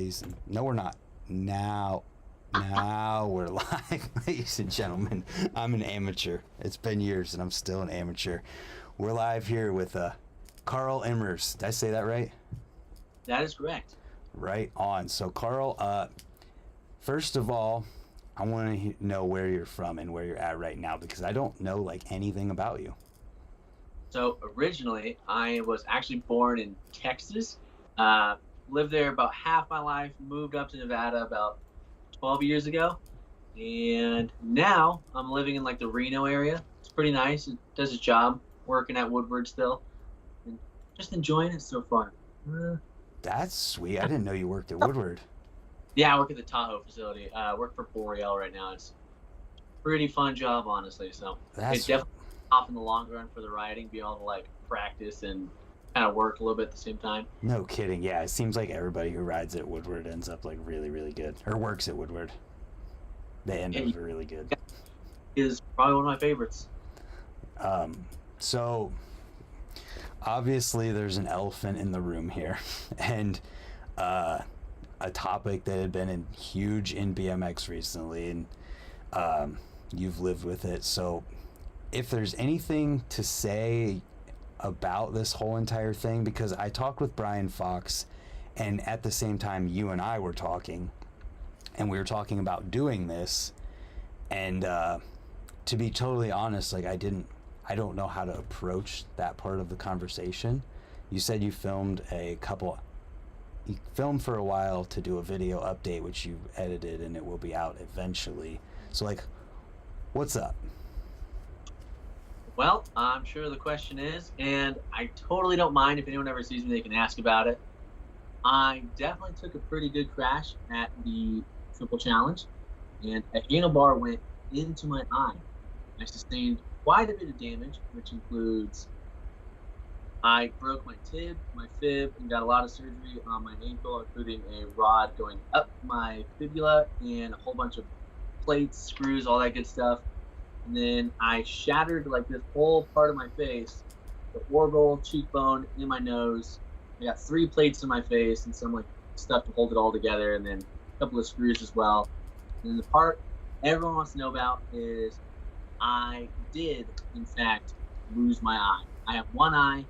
ladies. No, we're not. Now we're live, ladies and gentlemen. I'm an amateur. It's been years and I'm still an amateur. We're live here with Karl Immers. Did I say that right? That is correct. Right on. So, Karl, first of all, I want to know where you're from and where you're at right now because I don't know like anything about you. So originally, I was actually born in Texas. Lived there about half my life. Moved up to Nevada about 12 years ago, and now I'm living in like the Reno area. It's pretty nice. It does its job. Working at Woodward still, and just enjoying it so far. That's sweet. I didn't know you worked at Woodward. Yeah, I work at the Tahoe facility. Work for Boreal right now. It's a pretty fun job, honestly. So it's definitely off in the long run for the riding, be able to like practice and kind of work a little bit at the same time. No kidding. Yeah, it seems like everybody who rides at Woodward ends up like really, really good, or works at Woodward. They end up really good. Is probably one of my favorites. So obviously there's an elephant in the room here, and a topic that had been huge in BMX recently, and you've lived with it. So if there's anything to say about this whole entire thing, because I talked with Brian Fox, and at the same time you and I were talking, and we were talking about doing this, and to be totally honest, like I don't know how to approach that part of the conversation. You said you filmed for a while to do a video update, which you edited, and it will be out eventually. So like, what's up? Well, I'm sure the question is, and I totally don't mind if anyone ever sees me, they can ask about it. I definitely took a pretty good crash at the triple challenge, and a handlebar went into my eye. I sustained quite a bit of damage, which includes I broke my tib, my fib, and got a lot of surgery on my ankle, including a rod going up my fibula and a whole bunch of plates, screws, all that good stuff. And then I shattered like this whole part of my face, the orbital, cheekbone, and my nose. I got 3 plates in my face and some like stuff to hold it all together, and then a couple of screws as well. And then the part everyone wants to know about is I did, in fact, lose my eye. I have one eye.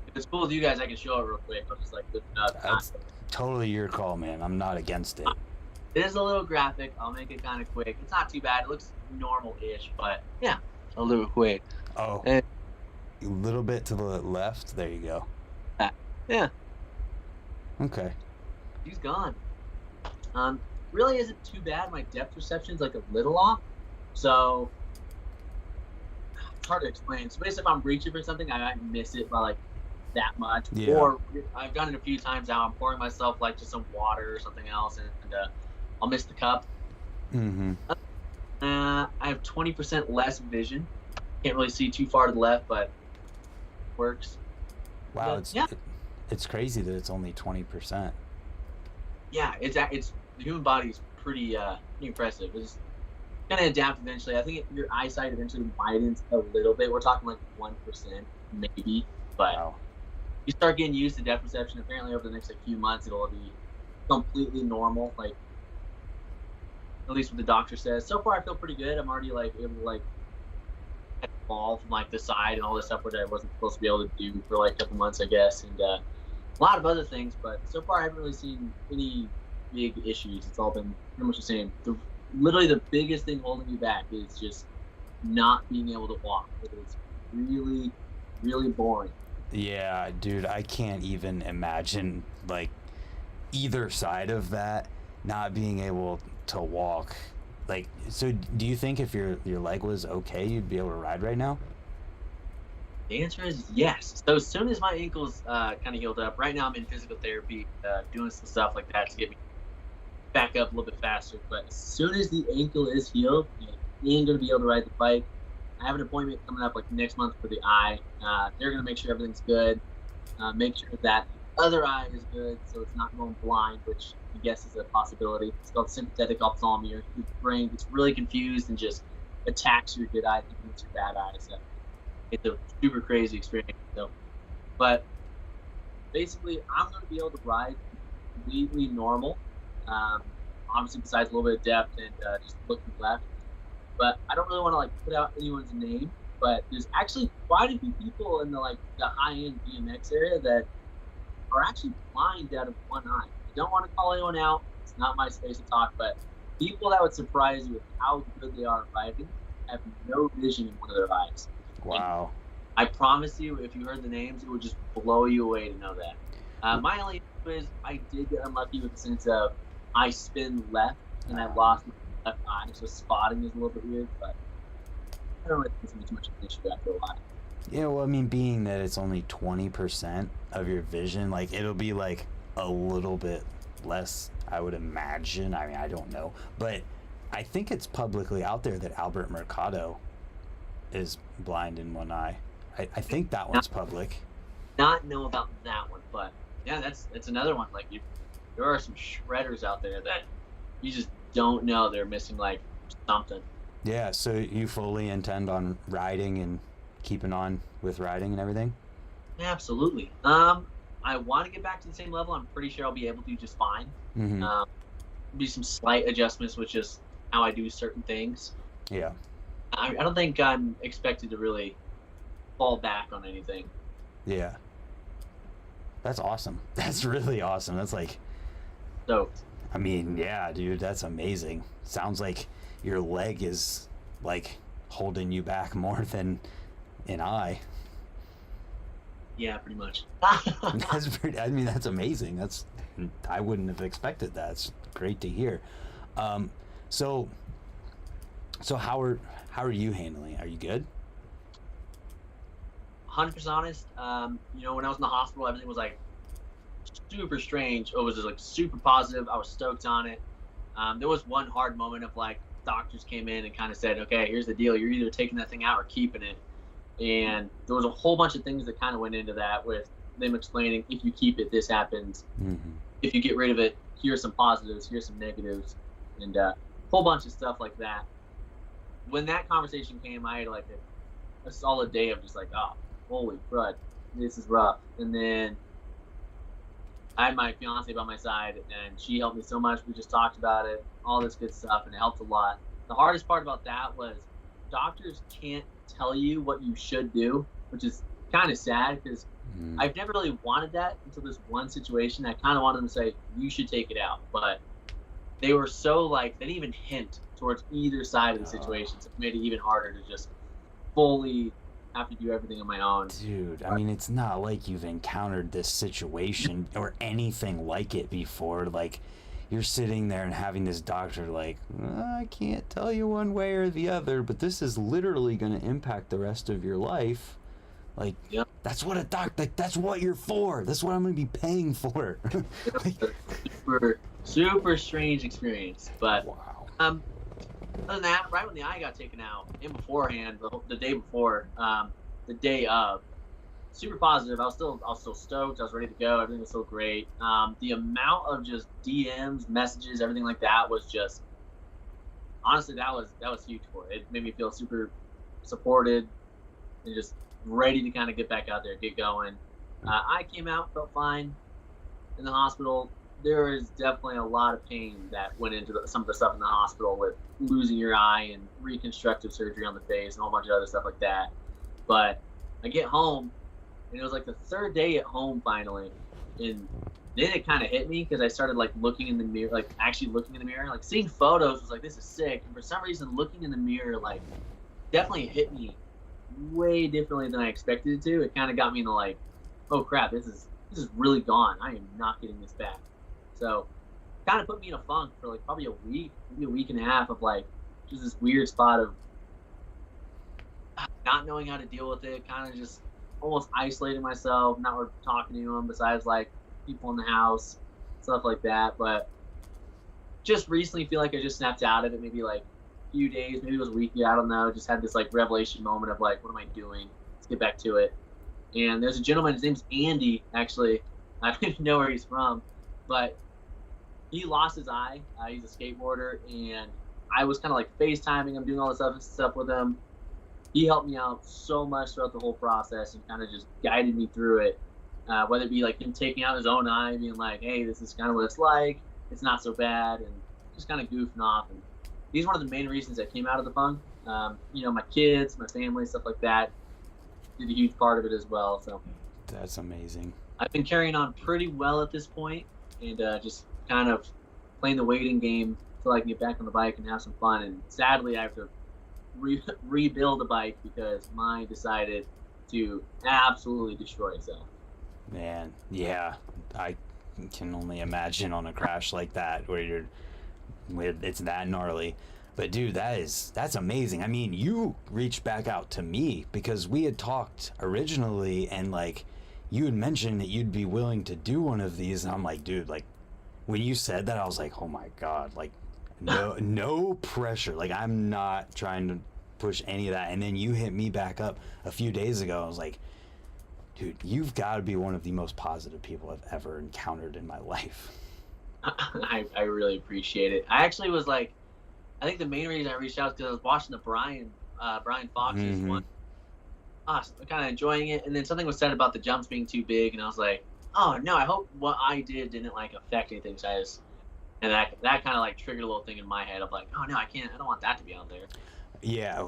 If it's cool with you guys, I can show it real quick. I'll just like lift it up. That's totally your call, man. I'm not against it. It is a little graphic. I'll make it kind of quick. It's not too bad. It looks normal-ish, but yeah, a little quick. Oh, and, a little bit to the left. There you go. Yeah. Okay. He's gone. Really isn't too bad. My depth perception's like a little off, so it's hard to explain. So basically, if I'm reaching for something, I might miss it by like that much. Yeah. Or I've done it a few times now. I'm pouring myself like just some water or something else, and I'll miss the cup. Mm-hmm. I have 20% less vision. Can't really see too far to the left, but works. Wow, But, it's crazy that it's only 20%. Yeah, it's the human body is pretty impressive. It's gonna adapt eventually. I think your eyesight eventually widens a little bit. We're talking like 1% maybe, but Wow. you start getting used to depth perception. Apparently, over the next like few months, it'll be completely normal. Like at least what the doctor says. So far, I feel pretty good. I'm already like able to like fall from like the side and all this stuff, which I wasn't supposed to be able to do for like a couple months, I guess, and a lot of other things. But so far, I haven't really seen any big issues. It's all been pretty much the same. Literally, the biggest thing holding me back is just not being able to walk. It is really, really boring. Yeah, dude, I can't even imagine like either side of that, not being able to walk. Like, so do you think if your leg was okay, you'd be able to ride right now? The answer is yes. So as soon as my ankle's kind of healed up, right now I'm in physical therapy, doing some stuff like that to get me back up a little bit faster. But as soon as the ankle is healed, I am going to be able to ride the bike. I have an appointment coming up like next month for the eye. They're going to make sure everything's good, make sure that the other eye is good so it's not going blind, which I guess is a possibility. It's called sympathetic ophthalmia. Your brain gets really confused and just attacks your good eye thinking it's your bad eye. So it's a super crazy experience. So, but basically, I'm going to be able to ride completely normal. Um, Obviously, besides a little bit of depth and just looking left. But I don't really want to like put out anyone's name. But there's actually quite a few people in the high end BMX area that are actually blind out of one eye. I don't want to call anyone out. It's not my space to talk, but people that would surprise you with how good they are at riding have no vision in one of their eyes. Wow. I promise you, if you heard the names, it would just blow you away to know that. My only issue is I did get unlucky with the sense of I spin left and I lost my left eye, so spotting is a little bit weird, but I don't really think it's too much of an issue after a while. Yeah, well, I mean, being that it's only 20% of your vision, like, it'll be, like, a little bit less, I would imagine. I mean, I don't know. But I think it's publicly out there that Albert Mercado is blind in one eye. I think that one's public. Not know about that one, but yeah, that's another one. Like, there are some shredders out there that you just don't know they're missing, like, something. Yeah, so you fully intend on riding and keeping on with riding and everything? Absolutely. I want to get back to the same level. I'm pretty sure I'll be able to just fine. Mm-hmm. Be some slight adjustments with just how I do certain things. Yeah. I don't think I'm expected to really fall back on anything. Yeah. That's awesome. That's really awesome. That's like... Stoked. I mean, yeah, dude, that's amazing. Sounds like your leg is, like, holding you back more than an eye. Yeah, pretty much. That's pretty, I mean, that's amazing. I wouldn't have expected that. It's great to hear. So how are you handling it? Are you good? 100% honest. When I was in the hospital, everything was like super strange. It was just like super positive. I was stoked on it. There was one hard moment of like doctors came in and kind of said, okay, here's the deal. You're either taking that thing out or keeping it. And there was a whole bunch of things that kind of went into that with them explaining, if you keep it, this happens. Mm-hmm. If you get rid of it, here's some positives, here's some negatives, and a whole bunch of stuff like that. When that conversation came, I had like a solid day of just like, oh, holy crud, this is rough. And then I had my fiance by my side, and she helped me so much. We just talked about it, all this good stuff, and it helped a lot. The hardest part about that was doctors can't tell you what you should do, which is kind of sad because I've never really wanted that until this one situation. I kind of wanted them to say, you should take it out. But they were so like, they didn't even hint towards either side of the situation. So it made it even harder to just fully have to do everything on my own. Dude, I mean, it's not like you've encountered this situation or anything like it before. Like, you're sitting there and having this doctor like, I can't tell you one way or the other, but this is literally going to impact the rest of your life. Like, yep. That's what that's what you're for. That's what I'm going to be paying for. Super, super strange experience. But wow. Other than that, right when the eye got taken out, and beforehand, the day before, the day of, super positive. I was still stoked. I was ready to go. Everything was so great. The amount of just DMs, messages, everything like that was just, honestly, that was huge for it. It made me feel super supported and just ready to kind of get back out there, get going. I came out, felt fine in the hospital. There is definitely a lot of pain that went into some of the stuff in the hospital with losing your eye and reconstructive surgery on the face and a whole bunch of other stuff like that. But I get home, and it was like the third day at home finally, and then it kind of hit me because I started like looking in the mirror, like actually looking in the mirror, like seeing photos was like, this is sick. And for some reason, looking in the mirror like definitely hit me way differently than I expected it to. It kind of got me into like, oh crap, this is really gone. I am not getting this back. So kind of put me in a funk for like probably a week, maybe a week and a half of like just this weird spot of not knowing how to deal with it, kind of just almost isolating myself, not talking to anyone besides like people in the house, stuff like that. But just recently feel like I just snapped out of it, maybe like a few days, maybe it was a week, I don't know, just had this like revelation moment of like, what am I doing? Let's get back to it. And there's a gentleman, his name's Andy, actually. I don't even know where he's from, but he lost his eye. He's a skateboarder, and I was kind of like FaceTiming him, doing all this other stuff with him. He helped me out so much throughout the whole process and kind of just guided me through it. whether it be like him taking out his own eye, being like, hey, this is kind of what it's like. It's not so bad, and just kind of goofing off. And he's one of the main reasons that came out of the funk. My kids, my family, stuff like that, did a huge part of it as well. So that's amazing. I've been carrying on pretty well at this point, and just kind of playing the waiting game until I can get back on the bike and have some fun. And sadly, I have to rebuild a bike because mine decided to absolutely destroy itself. Man, yeah, I can only imagine on a crash like that where it's that gnarly. But dude, that's amazing. I mean, you reached back out to me because we had talked originally, and like you had mentioned that you'd be willing to do one of these, and I'm like, dude, like when you said that, I was like, oh my god, like no pressure. Like I'm not trying to push any of that. And then you hit me back up a few days ago. I was like, dude, you've got to be one of the most positive people I've ever encountered in my life. I really appreciate it. I actually was like, I think the main reason I reached out is because I was watching the Brian Fox's one. I was kind of enjoying it, and then something was said about the jumps being too big, and I was like, oh no, I hope what I did didn't like affect anything. So and that kind of like triggered a little thing in my head of like, oh no, I don't want that to be out there. Yeah.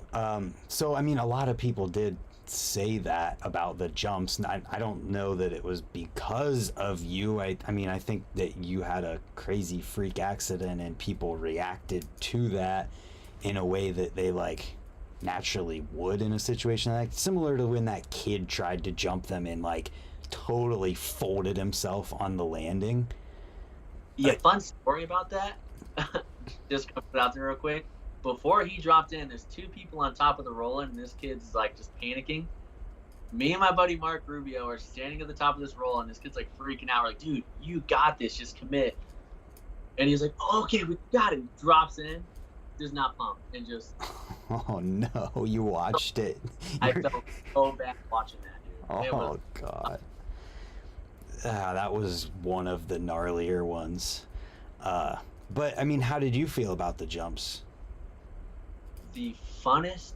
So I mean, a lot of people did say that about the jumps, and I don't know that it was because of you. I mean, I think that you had a crazy freak accident and people reacted to that in a way that they like naturally would in a situation like similar to when that kid tried to jump them and like totally folded himself on the landing. Yeah, fun story about that. Just gonna put it out there real quick. Before he dropped in, there's two people on top of the roll-in, and this kid's like just panicking. Me and my buddy Mark Rubio are standing at the top of this roll, and this kid's like freaking out. We're like, dude, you got this, just commit. And he's like, oh, okay, we got it. He drops in, does not pump, and just. Oh no, you watched it. I felt so bad watching that, dude. Oh god. That was one of the gnarlier ones. But I mean, how did you feel about the jumps? The funnest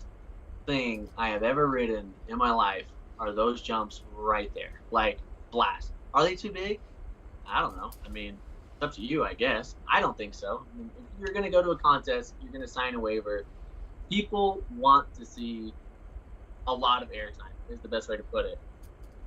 thing I have ever ridden in my life are those jumps right there. Like, blast. Are they too big? I don't know. I mean, it's up to you, I guess. I don't think so. I mean, if you're going to go to a contest, you're going to sign a waiver. People want to see a lot of airtime, is the best way to put it.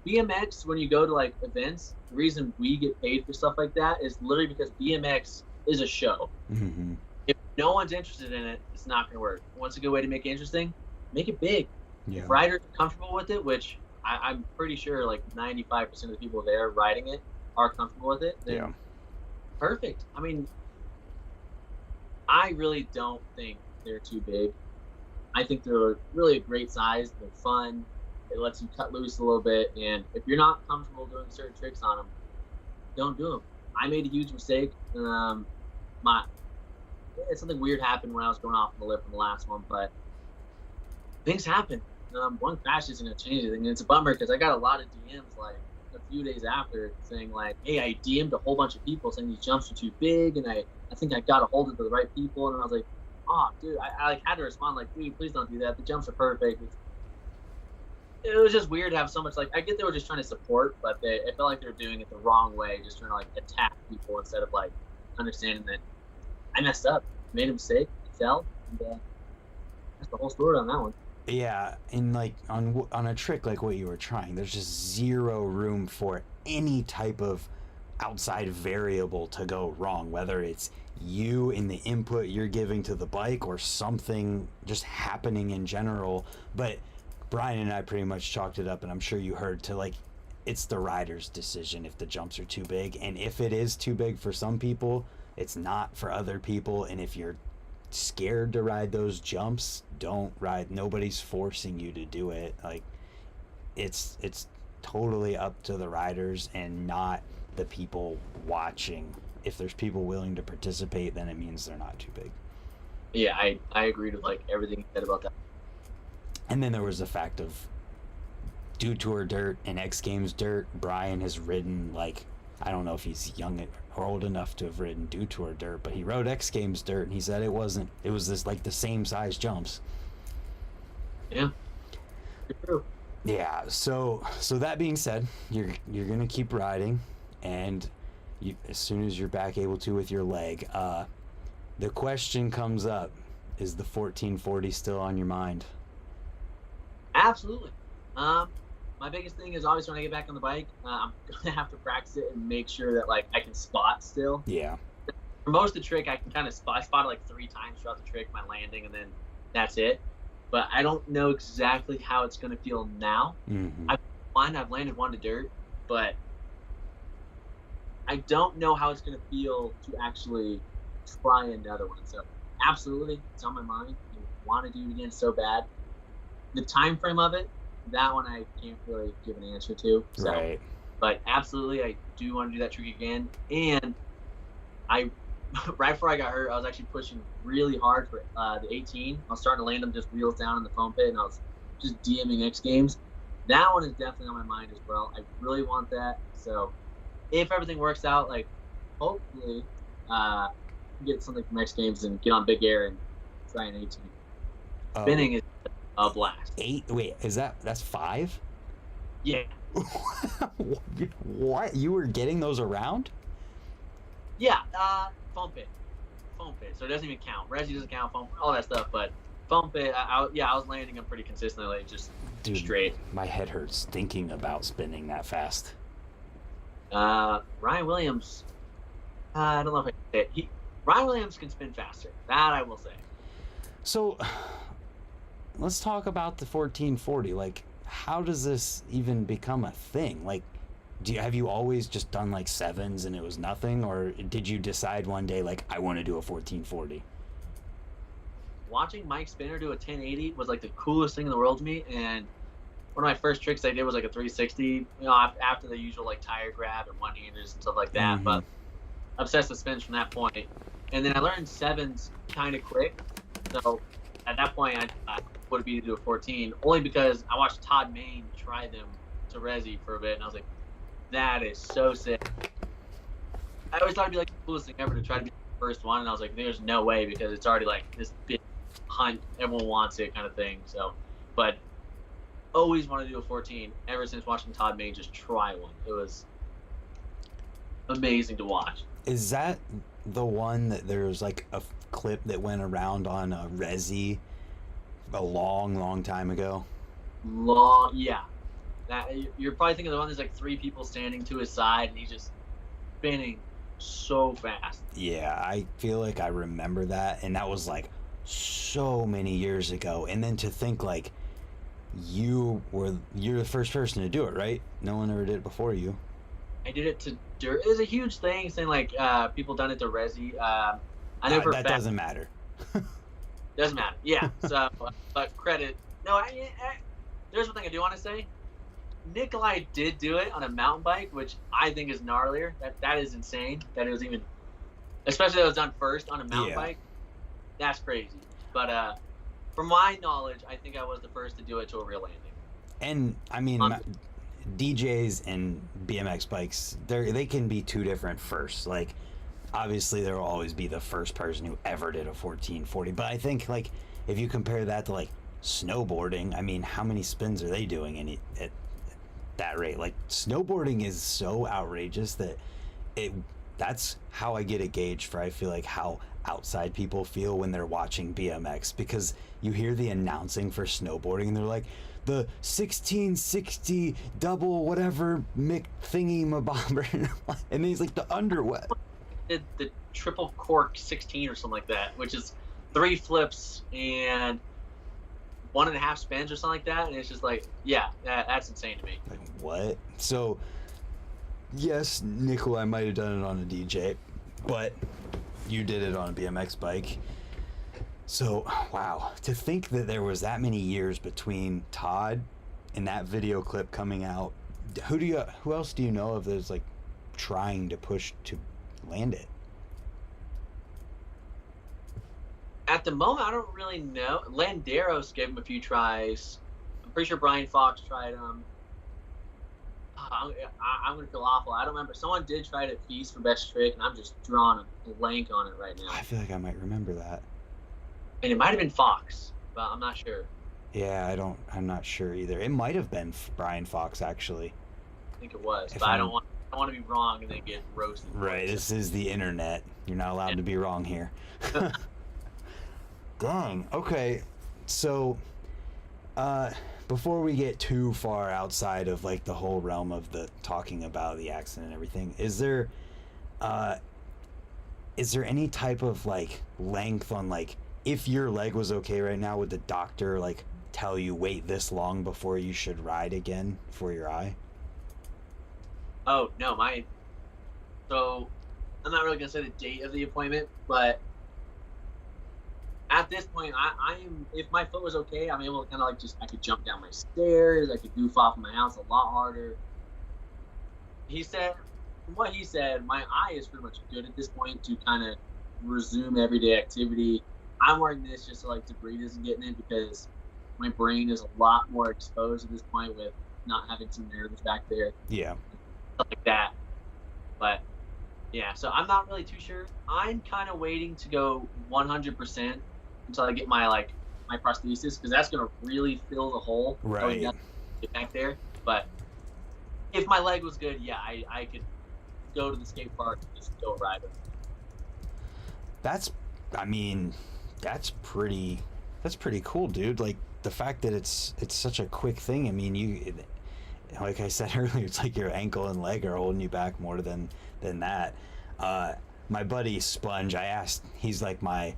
BMX, when you go to, like, events, the reason we get paid for stuff like that is literally because BMX is a show. Mm-hmm. If no one's interested in it, it's not going to work. What's a good way to make it interesting? Make it big. Yeah. If riders are comfortable with it, which I'm pretty sure like 95% of the people there riding it are comfortable with it, then yeah. Perfect. I mean, I really don't think they're too big. I think they're really a great size. They're fun. It lets you cut loose a little bit. And if you're not comfortable doing certain tricks on them, don't do them. I made a huge mistake. Something weird happened when I was going off the lip in the last one, but things happen. One crash isn't going to change anything. And it's a bummer because I got a lot of DMs like a few days after saying like, hey, I DM'd a whole bunch of people saying these jumps are too big, and I think I got a hold of the right people. And I was like, oh, dude, I like had to respond like, dude, please don't do that. The jumps are perfect. It was just weird to have so much, like, I get they were just trying to support, but I felt like they were doing it the wrong way, just trying to like attack people instead of like understanding that I messed up, made a mistake, I fell, and that's the whole story on that one. Yeah, and like on a trick like what you were trying, there's just zero room for any type of outside variable to go wrong, whether it's you in the input you're giving to the bike or something just happening in general. But Brian and I pretty much chalked it up, and I'm sure you heard, to like, it's the rider's decision if the jumps are too big, and if it is too big for some people, it's not for other people. And if you're scared to ride those jumps, don't ride. Nobody's forcing you to do it. Like, it's totally up to the riders and not the people watching. If there's people willing to participate, then it means they're not too big. Yeah, I agreed with like everything you said about that. And then there was the fact of Dew Tour dirt and X Games dirt. Brian has ridden, like, I don't know if he's young or old enough to have ridden Dew Tour dirt, but he rode X Games dirt, and he said it was this like the same size jumps. Yeah, true. Yeah. So that being said, you're gonna keep riding, and as soon as you're back able to with your leg, the question comes up: is the 1440 still on your mind? Absolutely. My biggest thing is obviously when I get back on the bike, I'm gonna have to practice it and make sure that like I can spot still. Yeah. For most of the trick, I can kind of spot. I spotted like 3 times throughout the trick, my landing, and then that's it. But I don't know exactly how it's gonna feel now. Mm-hmm. I've landed one to dirt, but I don't know how it's gonna feel to actually try another one. So absolutely, it's on my mind. I want to do it again so bad. The time frame of it, that one I can't really give an answer to. So, Right. but absolutely, I do want to do that trick again. And I, right before I got hurt, I was actually pushing really hard for the 18. I was starting to land them just wheels down in the foam pit, and I was just DMing X Games. That one is definitely on my mind as well. I really want that. So, if everything works out, like hopefully, get something from X Games and get on Big Air and try an 18. Spinning is a blast. 8? Wait, that's 5? Yeah. What? You were getting those around? Yeah, foam pit. So it doesn't even count. Resi doesn't count, foam, all that stuff. But foam pit, I was landing them pretty consistently, just straight. My head hurts thinking about spinning that fast. Ryan Williams, I don't know if I can say it. Ryan Williams can spin faster. That I will say. So, let's talk about the 1440. Like, how does this even become a thing? Like, have you always just done like 7s and it was nothing, or did you decide one day like I want to do a 1440? Watching Mike Spinner do a 1080 was like the coolest thing in the world to me, and one of my first tricks I did was like a 360. You know, after the usual like tire grab and one-handers and stuff like that. Mm-hmm. But obsessed with spins from that point, and then I learned 7s kind of quick. So at that point, I would be to do a 14 only because I watched Todd Main try them to Resi for a bit, and I was like, that is so sick. I always thought it'd be like the coolest thing ever to try to be the first one, and I was like, there's no way because it's already like this big hunt, everyone wants it kind of thing. So, but always wanted to do a 14 ever since watching Todd Main just try one. It was amazing to watch. Is that the one that there's like a clip that went around on a Resi a long time ago? Yeah. That you're probably thinking of the one there's like 3 people standing to his side and he's just spinning so fast. Yeah, I feel like I remember that, and that was like so many years ago. And then to think like you're the first person to do it, right? No one ever did it before you. I did it to dirt. It was a huge thing saying like people done it to Resi. I know for that fact, doesn't matter. doesn't matter. Yeah. So, but credit. No, there's one thing I do want to say. Nikolai did do it on a mountain bike, which I think is gnarlier. That is insane. That it was even, especially that it was done first on a mountain bike. That's crazy. But from my knowledge, I think I was the first to do it to a real landing. And I mean, DJs and BMX bikes, they can be 2 different firsts. Like, obviously, there will always be the first person who ever did a 1440. But I think like if you compare that to like snowboarding, I mean, how many spins are they doing at that rate? Like, snowboarding is so outrageous that that's how I get a gauge for, I feel like, how outside people feel when they're watching BMX, because you hear the announcing for snowboarding and they're like, the 1660 double whatever Mick thingy mabobber, and then he's like, the underwet. The triple cork 16 or something like that, which is 3 flips and 1.5 spins or something like that, and it's just like, yeah, that's insane to me. Like, what? So, yes, Nikolai might have done it on a DJ, but you did it on a BMX bike. So, wow, to think that there was that many years between Todd and that video clip coming out. Who else do you know of that's like trying to push to land it? At the moment, I don't really know. Landeros gave him a few tries. I'm pretty sure Brian Fox tried them. I'm going to feel awful. I don't remember. Someone did try it at Feast for best trick, and I'm just drawing a blank on it right now. I feel like I might remember that. And it might have been Fox, but I'm not sure. Yeah, I'm not sure either. It might have been Brian Fox, actually. I think it was, If but I I'm don't want to be wrong and then get roasted. right, this is the internet. You're not allowed to be wrong here. Dang. Okay. So, uh, before we get too far outside of like the whole realm of the talking about the accident and everything, uh, is there any type of like length on like if your leg was okay right now, would the doctor like tell you wait this long before you should ride again for your eye? Oh no, so I'm not really gonna say the date of the appointment, but at this point, I am. If my foot was okay, I'm able to kind of like I could jump down my stairs. I could goof off in my house a lot harder. He said, from what he said, my eye is pretty much good at this point to kind of resume everyday activity. I'm wearing this just so like debris isn't getting in because my brain is a lot more exposed at this point with not having some nerves back there, Yeah. stuff like that. But yeah, so I'm not really too sure. I'm kind of waiting to go 100% until I get my prosthesis because that's gonna really fill the hole. Right. Get back there. But if my leg was good, yeah, I could go to the skate park and just go ride it. That's, I mean, that's pretty cool, dude. Like the fact that it's such a quick thing. I mean, like I said earlier, it's like your ankle and leg are holding you back more than that. My buddy Sponge, he's like my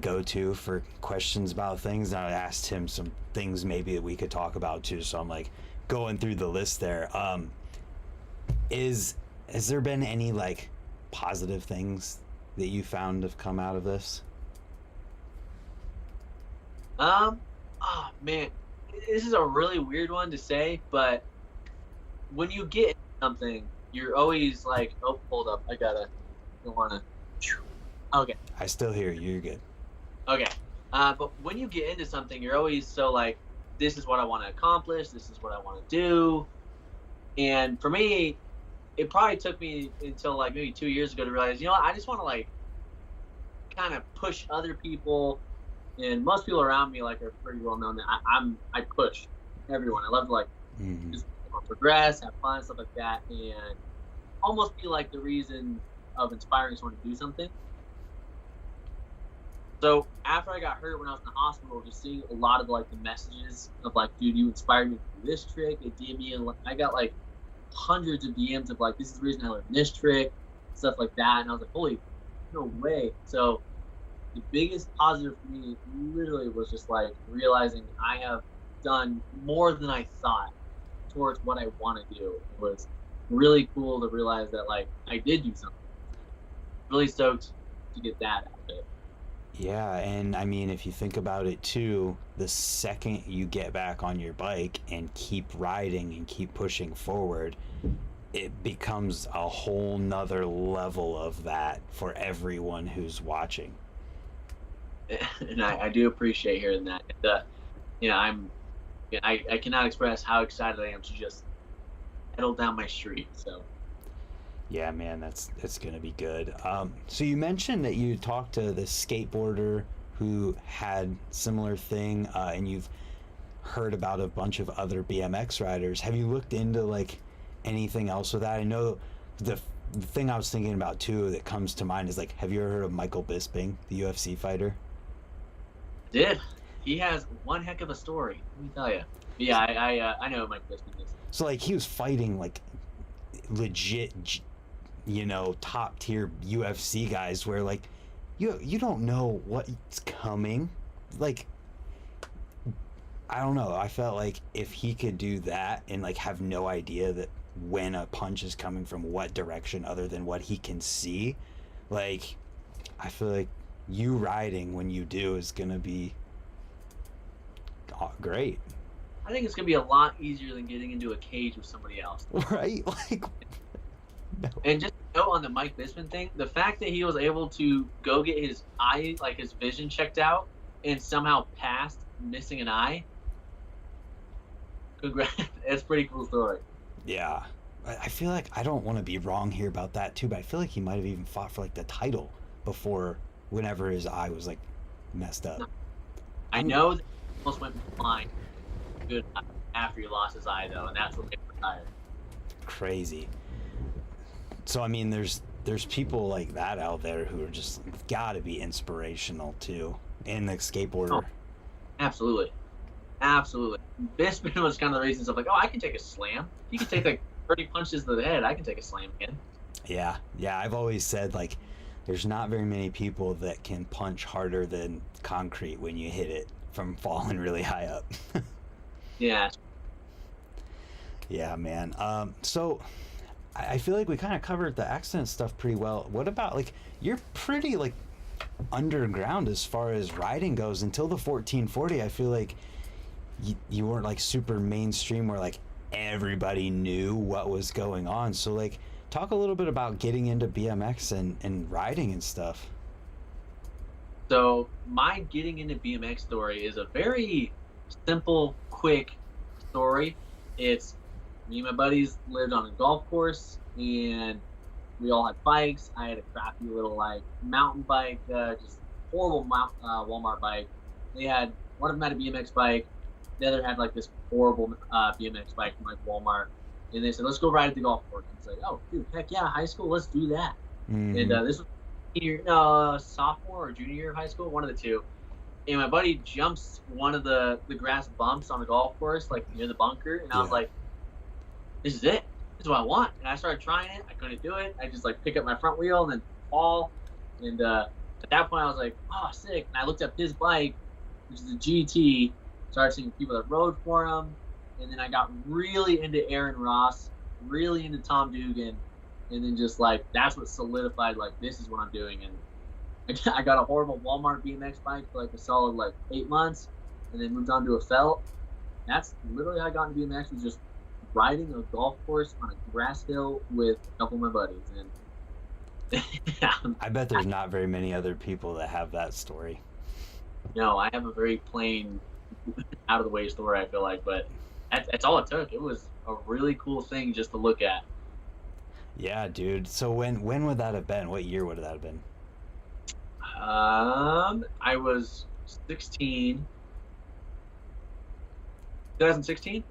go-to for questions about things, and I asked him some things maybe that we could talk about too. So I'm like going through the list there. Has there been any like positive things that you found have come out of this? Oh man, this is a really weird one to say, but when you get into something, you're always like, oh, hold up, I don't wanna. Okay. I still hear you. You're good. Okay. But when you get into something, you're always so like, this is what I want to accomplish. This is what I want to do. And for me, it probably took me until like maybe 2 years ago to realize, you know what, I just want to like kind of push other people, and most people around me like are pretty well known that I push everyone. I love to like just progress, have fun, stuff like that, and almost be like the reason of inspiring someone to do something. So after I got hurt when I was in the hospital, just seeing a lot of like the messages of like, dude, you inspired me to do this trick. It did me, and I got like hundreds of DMs of like, this is the reason I learned this trick, stuff like that. And I was like, holy, no way. So the biggest positive for me literally was just like realizing I have done more than I thought towards what I want to do. It was really cool to realize that like I did do something. Really stoked to get that out of it. Yeah, and I mean, if you think about it too, the second you get back on your bike and keep riding and keep pushing forward, it becomes a whole nother level of that for everyone who's watching. And I do appreciate hearing that. And, I cannot express how excited I am to just pedal down my street. So. Yeah, man, that's gonna be good. So you mentioned that you talked to this skateboarder who had similar thing, and you've heard about a bunch of other BMX riders. Have you looked into like anything else with that? I know the thing I was thinking about too that comes to mind is like, have you ever heard of Michael Bisping, the UFC fighter? Did he has one heck of a story? Let me tell you. Yeah, I know Mike Bisping is. So like he was fighting like legit, top tier UFC guys where like you don't know what's coming. Like I don't know. I felt like if he could do that and like have no idea that when a punch is coming from what direction other than what he can see, like I feel like you riding when you do is gonna be great. I think it's gonna be a lot easier than getting into a cage with somebody else. Right? Like no. And just to note on the Mike Bisping thing, the fact that he was able to go get his eye, like his vision checked out and somehow passed missing an eye. Congrats. That's a pretty cool story. Yeah. I feel like I don't want to be wrong here about that too, but I feel like he might have even fought for like the title before whenever his eye was like messed up. I know almost went blind good after he lost his eye though, and that's what made him retire. Crazy. So I mean, there's people like that out there who are just gotta be inspirational too in the skateboarder. Oh, absolutely. Absolutely. Bisping was kind of the reasons of like, oh, I can take a slam. He can take like 30 punches to the head. I can take a slam again. Yeah, I've always said like, there's not very many people that can punch harder than concrete when you hit it from falling really high up. Yeah. Yeah, man. So I feel like we kind of covered the accident stuff pretty well. What about like, you're pretty like underground as far as riding goes until the 1440. I feel like you weren't like super mainstream where like everybody knew what was going on. So like, talk a little bit about getting into BMX and riding and stuff. So my getting into BMX story is a very simple, quick story. It's me and my buddies lived on a golf course, and we all had bikes. I had a crappy little like mountain bike, just horrible Walmart bike. They had one of them had a BMX bike, the other had like this horrible BMX bike from like Walmart. And they said, let's go ride at the golf course. It's like, oh, dude, heck yeah, high school, let's do that. Mm-hmm. And this was sophomore or junior year of high school, one of the two. And my buddy jumps one of the grass bumps on the golf course, like near the bunker. And I was like, this is it. This is what I want. And I started trying it. I couldn't do it. I just like pick up my front wheel and then fall. And at that point, I was like, oh, sick. And I looked up his bike, which is a GT. Started seeing people that rode for him. And then I got really into Aaron Ross, really into Tom Dugan, and then just like that's what solidified like this is what I'm doing. And I got a horrible Walmart BMX bike for like a solid like 8 months, and then moved on to a felt. That's literally how I got into BMX, was just riding a golf course on a grass hill with a couple of my buddies. And I bet there's not very many other people that have that story. No, I have a very plain, out of the way story. I feel like, but. That's all it took. It was a really cool thing just to look at. Yeah, dude. So when would that have been? What year would that have been? I was 16. 2016?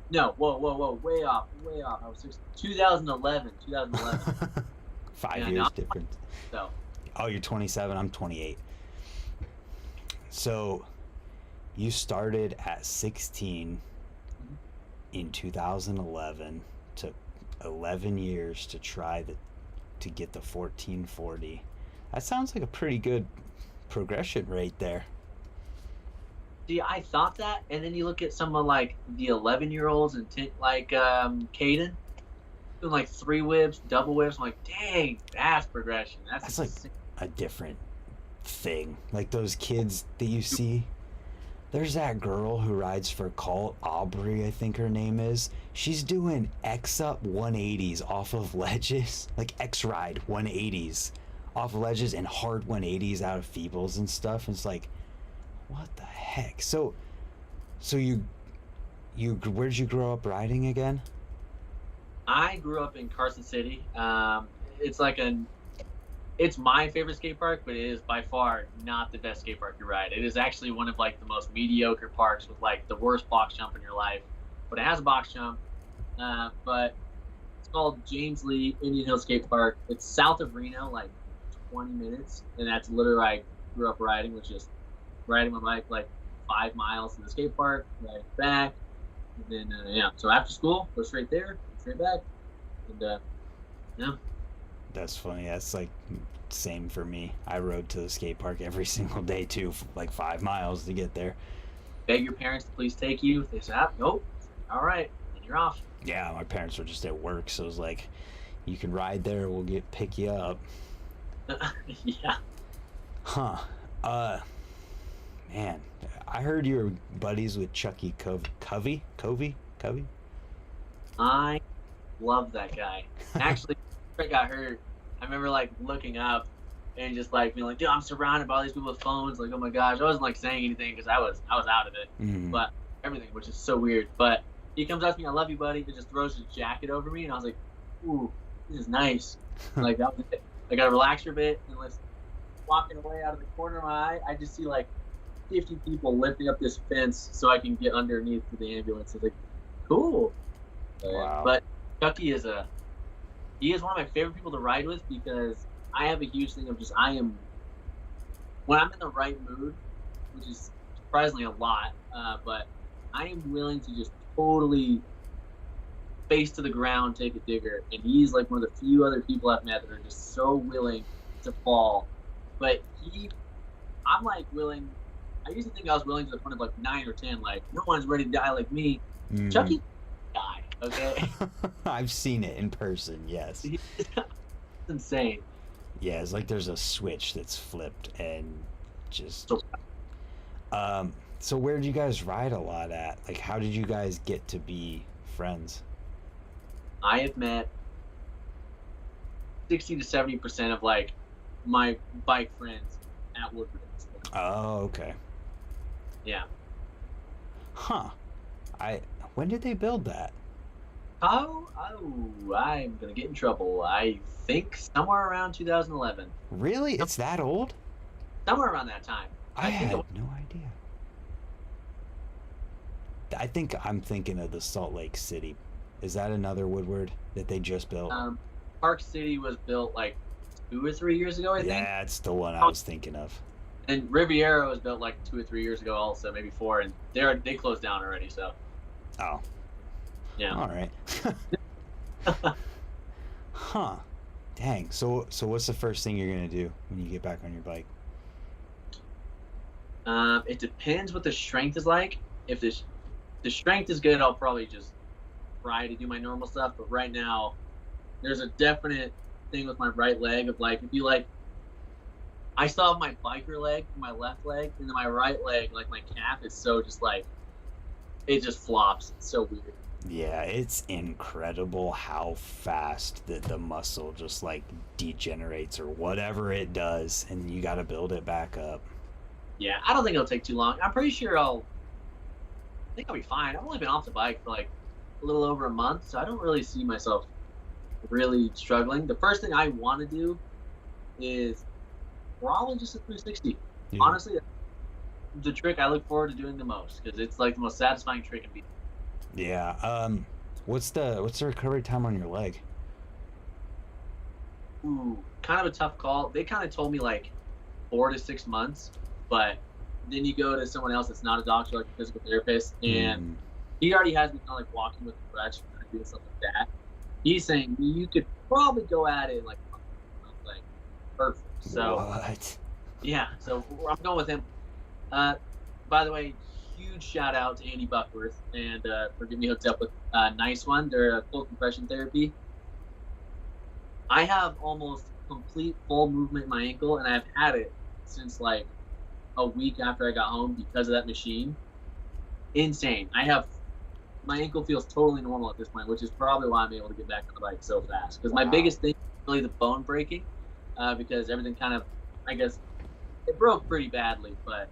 No, whoa, way off. I was 16. 2011. 5 years difference. So. Oh, you're 27. I'm 28. So you started at 16. In 2011, took 11 years to try to get the 1440. That sounds like a pretty good progression rate there. See, I thought that, and then you look at someone like the 11-year-olds and like Caden doing like 3 whips, double whips. I'm like, dang, that's progression. That's like a different thing. Like those kids that you see. There's that girl who rides for Karl, Aubrey, I think her name is. She's doing X-up 180s off of ledges, like X-ride 180s off of ledges and hard 180s out of feebles and stuff. And it's like, what the heck? So you where'd you grow up riding again? I grew up in Carson City. It's my favorite skate park, but it is by far not the best skate park you ride. It is actually one of like the most mediocre parks with like the worst box jump in your life. But it has a box jump. But it's called James Lee Indian Hill Skate Park. It's south of Reno, like 20 minutes. And that's literally where I grew up riding, which is riding my bike like 5 miles to the skate park, riding back. And then, so after school, go straight there, straight back. And, That's funny. That's like same for me. I rode to the skate park every single day too, like 5 miles to get there. Beg your parents to please take you. They said, nope. All right, then you're off. Yeah, my parents were just at work, so it was like, you can ride there. We'll pick you up. Yeah. Huh. Man, I heard you were buddies with Chucky Covey. I love that guy. Actually. I got hurt, I remember like looking up and just like being like, dude, I'm surrounded by all these people with phones. Like, oh my gosh, I wasn't like saying anything because I was out of it, but everything, which is so weird. But he comes up to me, I love you, buddy. He just throws his jacket over me, and I was like, ooh, this is nice. Like that was it. I gotta relax for a bit, and let's walking away out of the corner of my eye. I just see like 50 people lifting up this fence so I can get underneath to the ambulance. It's like, cool. Wow. But Chucky he is one of my favorite people to ride with because I have a huge thing of just when I'm in the right mood, which is surprisingly a lot, but I am willing to just totally face to the ground, take a digger, and he's like one of the few other people I've met that are just so willing to fall. But I'm like willing. I used to think I was willing to the point of like 9 or 10. Like no one's ready to die like me. Chucky, die. Okay. I've seen it in person. Yes. It's insane. Yeah, it's like there's a switch that's flipped and just. So where did you guys ride a lot at? Like, how did you guys get to be friends? I have met 60 to 70% of like my bike friends at Woodward. Oh, okay. Yeah. Huh. When did they build that? Oh, I'm gonna get in trouble. I think somewhere around 2011. Really? It's that old? Somewhere around that time. I had no idea. I think I'm thinking of the Salt Lake City. Is that another Woodward that they just built? Park City was built like 2 or 3 years ago, I think. Yeah, it's the one I was thinking of. And Riviera was built like 2 or 3 years ago, also maybe 4, and they closed down already. So. Oh. Yeah. All right. Huh. Dang. So what's the first thing you're gonna do when you get back on your bike? It depends what the strength is like. If the strength is good, I'll probably just try to do my normal stuff. But right now, there's a definite thing with my right leg of like, if you like, I still have my biker leg, my left leg, and then my right leg, like my calf is so just like, it just flops. It's so weird. Yeah, it's incredible how fast the muscle just like degenerates or whatever it does, and you got to build it back up. Yeah, I don't think it'll take too long. I'm pretty sure I think I'll be fine. I've only been off the bike for like a little over a month, so I don't really see myself really struggling. The first thing I want to do is probably just a 360. Yeah. Honestly, the trick I look forward to doing the most because it's like the most satisfying trick in BMX. Yeah. What's the recovery time on your leg? Ooh, kind of a tough call. They kind of told me like 4 to 6 months, but then you go to someone else that's not a doctor, like a physical therapist, and he already has me kind of like walking with a crutch, kind of doing stuff like that. He's saying you could probably go at it in like a month, like perfect. So what? Yeah, so I'm going with him. By the way, huge shout out to Andy Buckworth and for getting me hooked up with Nice One. They're a cold compression therapy. I have almost complete full movement in my ankle, and I've had it since like a week after I got home because of that machine. Insane. My ankle feels totally normal at this point, which is probably why I'm able to get back on the bike so fast. Because my biggest thing is really the bone breaking, because everything kind of, I guess, it broke pretty badly, but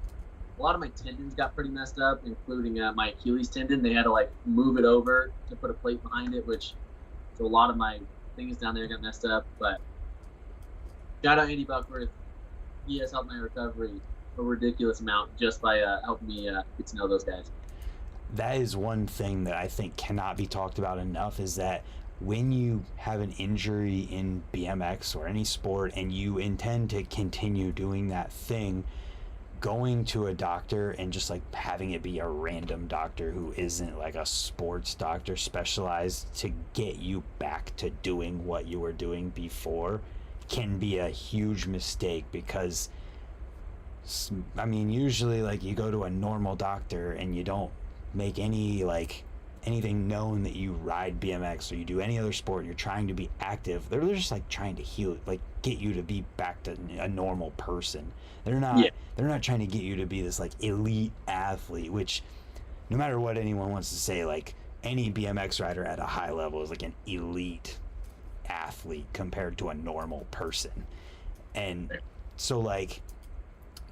a lot of my tendons got pretty messed up, including my Achilles tendon. They had to like move it over to put a plate behind it, so a lot of my things down there got messed up. But shout out Andy Buckworth. He has helped my recovery a ridiculous amount just by helping me get to know those guys. That is one thing that I think cannot be talked about enough, is that when you have an injury in BMX or any sport and you intend to continue doing that thing, going to a doctor and just like having it be a random doctor who isn't like a sports doctor specialized to get you back to doing what you were doing before can be a huge mistake. Because I mean, usually like you go to a normal doctor and you don't make anything known that you ride BMX or you do any other sport, you're trying to be active. They're just like trying to heal, like get you to be back to a normal person. They're not trying to get you to be this like elite athlete, which no matter what anyone wants to say, like any BMX rider at a high level is like an elite athlete compared to a normal person. And so like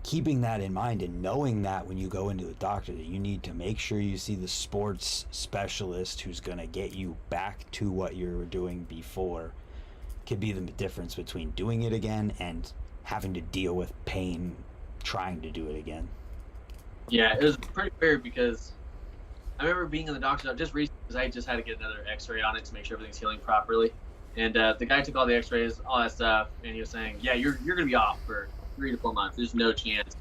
keeping that in mind and knowing that when you go into the doctor that you need to make sure you see the sports specialist who's going to get you back to what you were doing before could be the difference between doing it again and having to deal with pain trying to do it again. Yeah, it was pretty weird because I remember being in the doctor's office just recently because I just had to get another X-ray on it to make sure everything's healing properly. And the guy took all the X-rays, all that stuff, and he was saying, "Yeah, you're gonna be off for 3 to 4 months. There's no chance.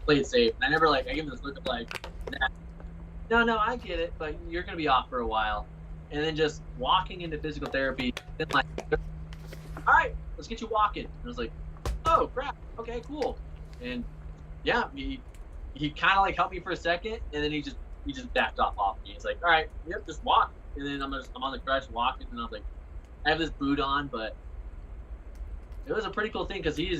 Play it safe." And I never I gave him this look of like, nah, no, I get it, but you're gonna be off for a while. And then just walking into physical therapy, then like, all right, let's get you walking. And I was like, oh crap, okay, cool. And yeah, he kind of like helped me for a second, and then he just backed off me. He's like, all right, yep, just walk. And then I'm on the crutch walking, and I was like, I have this boot on, but it was a pretty cool thing because he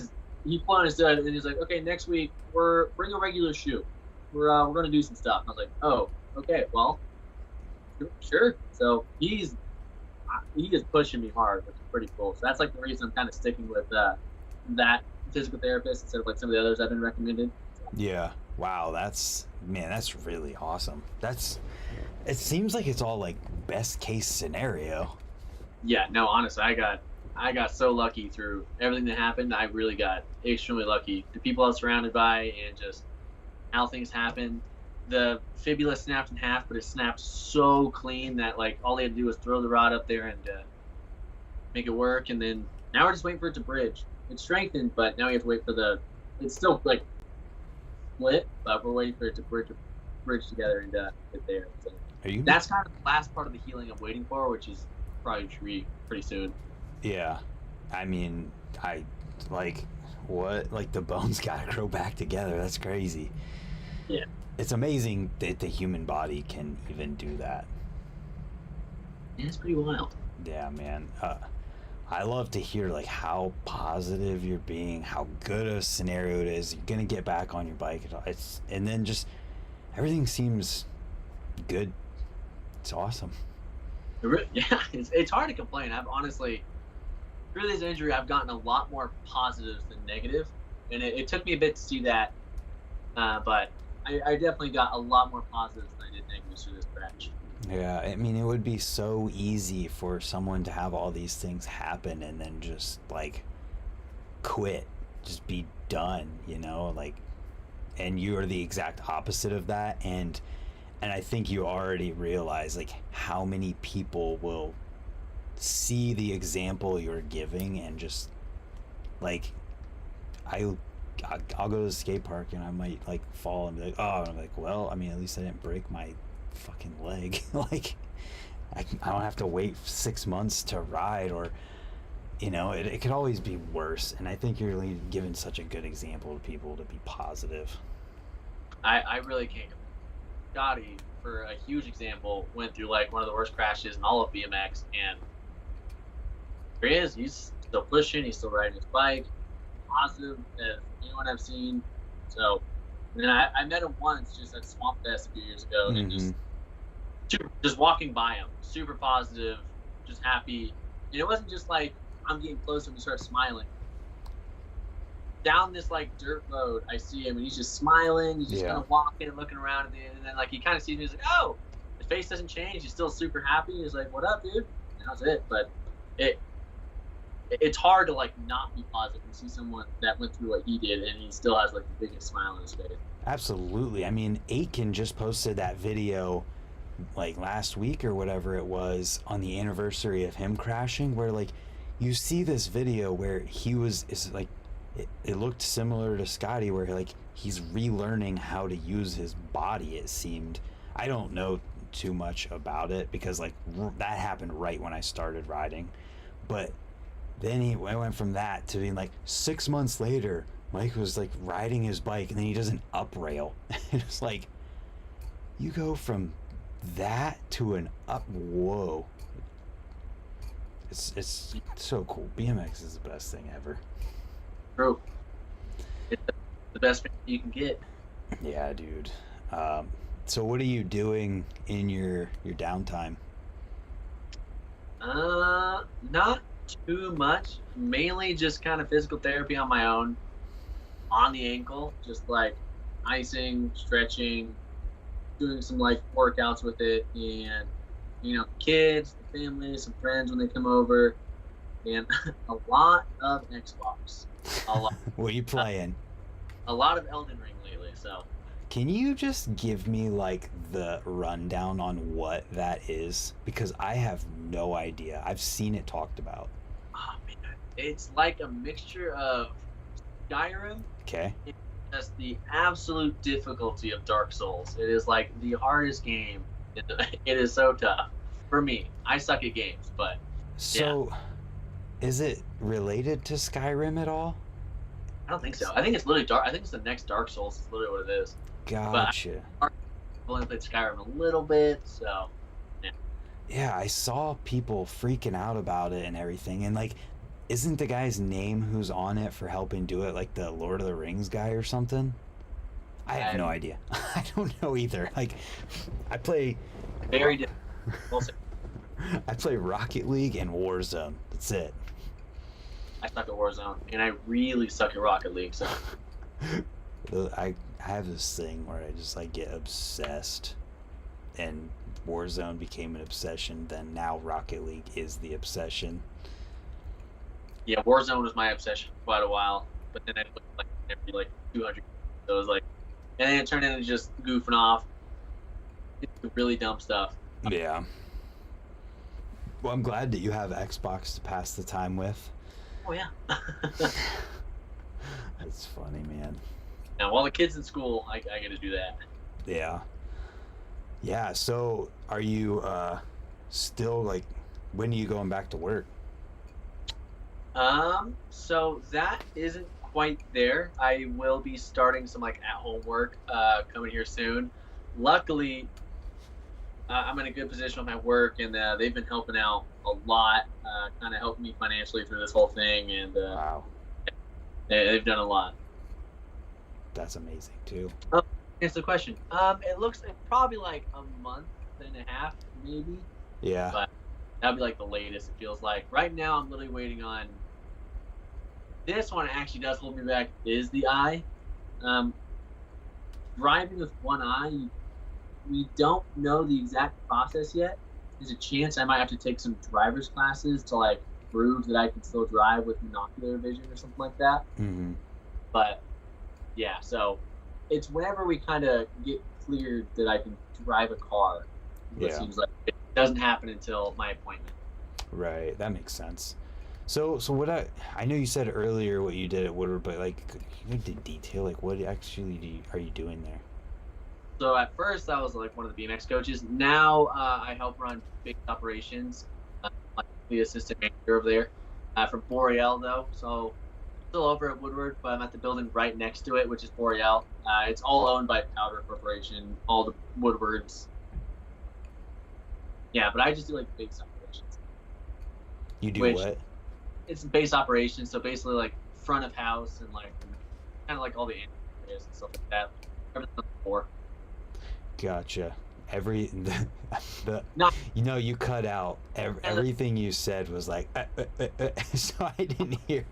flew his and he's like, okay, next week bring a regular shoe. We're gonna do some stuff. And I was like, oh, okay, well, sure. So he is pushing me hard, which is pretty cool. So that's like the reason I'm kind of sticking with that physical therapist instead of like some of the others I've been recommended. Yeah. Wow, that's really awesome. It seems like it's all like best case scenario. Yeah, no, honestly, I got so lucky through everything that happened. I really got extremely lucky. The people I was surrounded by and just how things happened. The fibula snapped in half, but it snapped so clean that like all they had to do was throw the rod up there and make it work. And then now we're just waiting for it to bridge. It's strengthened, but now we have to wait for it's still like split, but we're waiting for it to bridge together and get there. So that's kind of the last part of the healing I'm waiting for, which is probably pretty soon. Yeah, I mean, I like what the bones gotta grow back together. That's crazy. Yeah, it's amazing that the human body can even do that. Yeah, it's pretty wild. Yeah, man. I love to hear like how positive you're being, how good a scenario it is. You're gonna get back on your bike. And then everything seems good. It's awesome. Yeah, it's hard to complain. I've honestly, through this injury, I've gotten a lot more positives than negative, and it took me a bit to see that, but I definitely got a lot more positives than I did negatives through this stretch. Yeah, I mean, it would be so easy for someone to have all these things happen and then just like quit, just be done, like, and you are the exact opposite of that. And I think you already realize like how many people will see the example you're giving and just like, I'll go to the skate park and I might like fall and be like, oh, and I'm like, well, I mean, at least I didn't break my fucking leg. Like, I don't have to wait 6 months to ride, or it could always be worse. And I think you're really giving such a good example to people to be positive. I really can't. Scotty, for a huge example, went through like one of the worst crashes in all of BMX, and here he is. He's still pushing. He's still riding his bike. Positive as anyone I've seen. So, and then I met him once just at Swamp Fest a few years ago, and just walking by him, super positive, just happy. And it wasn't just like I'm getting closer and we start smiling. Down this like dirt road, I see him and he's just smiling. He's just kind of walking and looking around at the end, and then like he kind of sees me. He's like, "Oh," his face doesn't change. He's still super happy. He's like, "What up, dude?" And that's it. But it's hard to like not be positive and see someone that went through what he did and he still has like the biggest smile on his face. Absolutely. I mean, Aiken just posted that video like last week or whatever it was on the anniversary of him crashing, where like you see this video where it looked similar to Scotty, where like he's relearning how to use his body. It seemed, I don't know too much about it because like that happened right when I started riding, but then I went from that to being like 6 months later, Mike was like riding his bike and then he does an up rail. It's like, you go from that to an up, whoa. It's so cool. BMX is the best thing ever. True. It's the best thing you can get. Yeah, dude. So what are you doing in your downtime? Not too much. Mainly just kind of physical therapy on my own, on the ankle, just like icing, stretching, doing some like workouts with it, and kids, the family, some friends when they come over, and a lot of Xbox. A lot. What are you playing? A lot of Elden Ring lately. So Can you just give me like the rundown on what that is? Because I have no idea. I've seen it talked about. Oh man, it's like a mixture of Skyrim Okay. and just the absolute difficulty of Dark Souls. It is like the hardest game. It is so tough for me. I suck at games, but So, is it related to Skyrim at all? I don't think so. I think it's literally dark. I think it's the next Dark Souls. It's literally what it is. Gotcha. I've only played Skyrim a little bit, so Yeah, I saw people freaking out about it and everything. And like, isn't the guy's name who's on it for helping do it like the Lord of the Rings guy or something? I have no idea. I don't know either. Like, I play very different. We'll see. I play Rocket League and Warzone. That's it. I suck at Warzone, and I really suck at Rocket League. So I have this thing where I just like get obsessed, and Warzone became an obsession. Then now Rocket League is the obsession. yeah, Warzone was my obsession for quite a while, but then I played like every like 200. So it was like, and then it turned into just goofing off, into really dumb stuff. Yeah. Well, I'm glad that you have Xbox to pass the time with. Oh yeah. That's funny, man. Now while the kids in school, I get to do that. Yeah. Yeah, so are you still like, when are you going back to work? So that isn't quite there. I will be starting some like at-home work coming here soon. Luckily, I'm in a good position with my work, and they've been helping out a lot, kind of helping me financially through this whole thing, and Wow. they've done a lot. That's amazing too. Answer the question. It looks like probably like a month and a half, maybe. Yeah. But that'll be like the latest. It feels like right now I'm literally waiting on. This one actually does hold me back. Is the eye. Driving with one eye, we don't know the exact process yet. There's a chance I might have to take some driver's classes to like prove that I can still drive with binocular vision or something like that. Mm-hmm. But yeah, so it's whenever we kind of get cleared that I can drive a car. It Yeah. seems like it doesn't happen until my appointment. Right. That makes sense. So what I know you said earlier what you did at Woodward, but like, could you go into detail? Like, what actually are you doing there? So at first I was like one of the BMX coaches. Now I help run big operations. Like the assistant manager over there for Boreal though. So still over at Woodward, but I'm at the building right next to it, which is Boreal. It's all owned by Powder Corporation. All the Woodwards. Yeah, but I just do like big operations. You do Which- what? It's base operations, so basically like front of house and like kind of like all the areas and stuff like that. Everything on the floor. Gotcha. No. You know, you cut out everything you said was like, so I didn't hear.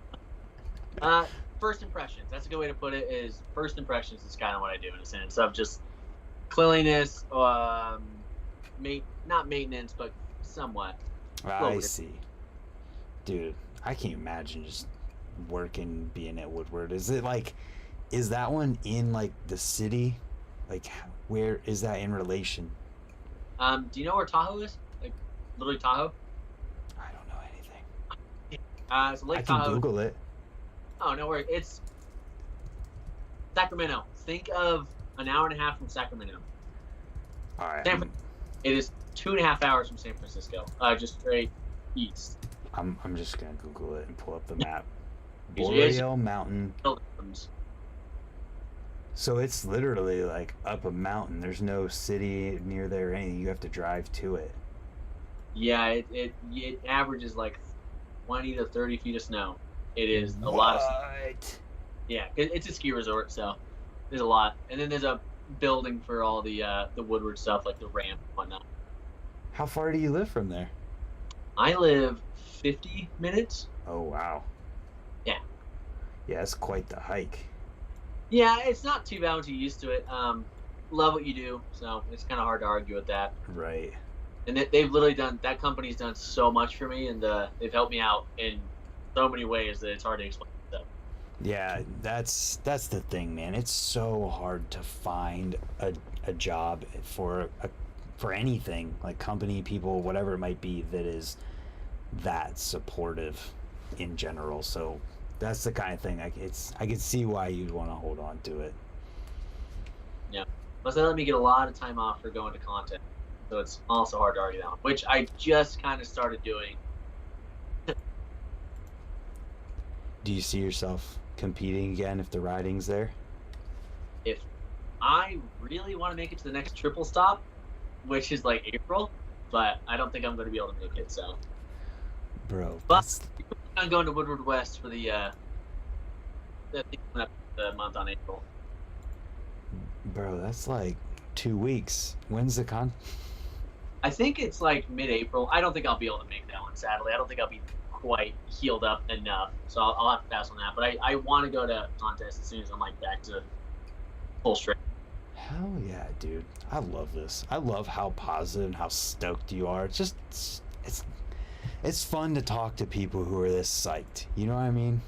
First impressions. That's a good way to put it. Is first impressions is kind of what I do in a sense of just cleanliness, not maintenance, but somewhat. I see. Dude, I can't imagine just being at Woodward. Is that one in like the city? Like, where is that in relation? Do you know where Tahoe is? Like, literally Tahoe? I don't know anything. So Lake I can Tahoe. Google it. Oh, no worries. It's Sacramento. Think of an hour and a half from Sacramento. All right. It is 2.5 hours from San Francisco. Just straight east. I'm just gonna Google it and pull up the map. Yes. Boreal Mountain. Pilgrims. So it's literally like up a mountain. There's no city near there or anything. You have to drive to it. Yeah, it averages like 20 to 30 feet of snow. It is a lot of snow. What? Yeah, it's a ski resort, so there's a lot. And then there's a building for all the Woodward stuff, like the ramp and whatnot. How far do you live from there? I live 50 minutes. Oh, wow. Yeah. Yeah, it's quite the hike. Yeah, it's not too bad once you're used to it. Love what you do, so it's kind of hard to argue with that. Right. And they've literally that company's done so much for me, and they've helped me out in so many ways that it's hard to explain. So. Yeah, that's the thing, man. It's so hard to find a job for anything, like company, people, whatever it might be, that is that supportive in general. So that's the kind of thing I could see why you'd want to hold on to it. Yeah. Plus, they let me get a lot of time off for going to contest. So it's also hard to argue that one, which I just kind of started doing. Do you see yourself competing again if the riding's there? If I really want to make it to the next triple stop, which is like April, but I don't think I'm going to be able to make it. So, Bro, but I'm going to Woodward West for the month on April. bro, that's like 2 weeks. When's the con? I think it's like mid-April. I don't think I'll be able to make that one, sadly. I don't think I'll be quite healed up enough, so I'll have to pass on that. But I want to go to contest as soon as I'm like back to full strength. Hell yeah, dude. I love this. I love how positive and how stoked you are. It's just it's fun to talk to people who are this psyched. You know what I mean?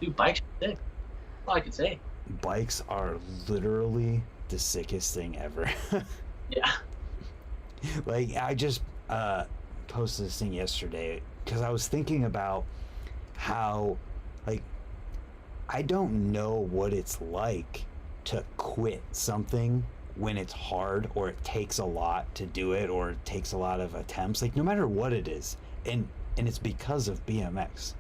Dude, bikes are sick. That's all I can say. Bikes are literally the sickest thing ever. Yeah. Like, I just posted this thing yesterday because I was thinking about how, like, I don't know what it's like to quit something when it's hard or it takes a lot to do it or it takes a lot of attempts, like no matter what it is, and it's because of BMX.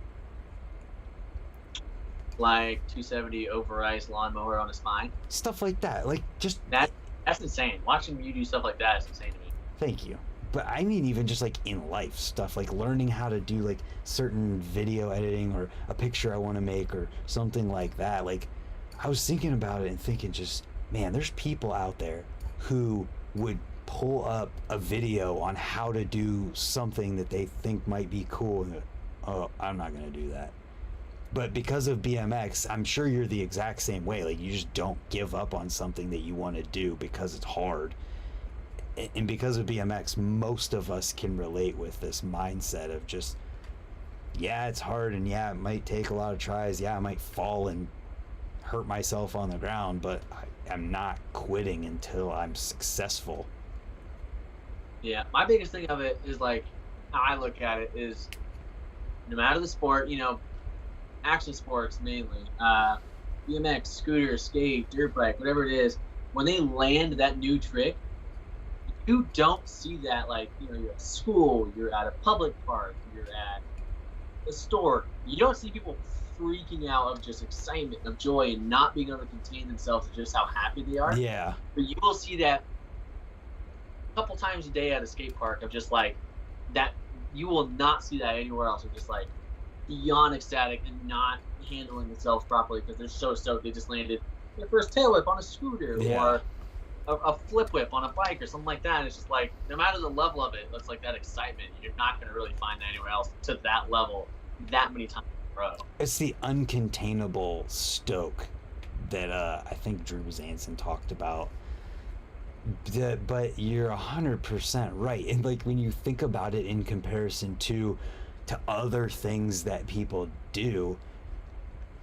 Like 270 over ice lawnmower on a spine. Stuff like that, like just that's insane. Watching you do stuff like that is insane to me. Thank you. But I mean, even just like in life stuff, like learning how to do like certain video editing or a picture I want to make or something like that. Like, I was thinking about it and thinking, just, man, there's people out there who would pull up a video on how to do something that they think might be cool. And, oh, I'm not going to do that. But because of BMX, I'm sure you're the exact same way. Like, you just don't give up on something that you want to do because it's hard. And because of BMX, most of us can relate with this mindset of just, yeah, it's hard, and yeah, it might take a lot of tries. Yeah, I might fall and hurt myself on the ground, but I'm not quitting until I'm successful. Yeah, my biggest thing of it is, like, how I look at it is, no matter the sport, action sports mainly, BMX, scooter, skate, dirt bike, whatever it is, when they land that new trick, you don't see that, like, you're at school, you're at a public park, you're at a store. You don't see people freaking out of just excitement, of joy, and not being able to contain themselves of just how happy they are. Yeah. But you will see that a couple times a day at a skate park of just like that. You will not see that anywhere else. Of just like beyond ecstatic and not handling themselves properly because they're so stoked they just landed their first tail whip on a scooter or a flip whip on a bike or something like that. It's just like, no matter the level of it, it's like that excitement. You're not going to really find that anywhere else to that level that many times in a row. It's the uncontainable stoke that I think Drew Zanson talked about. But you're 100% right. And like, when you think about it in comparison to other things that people do,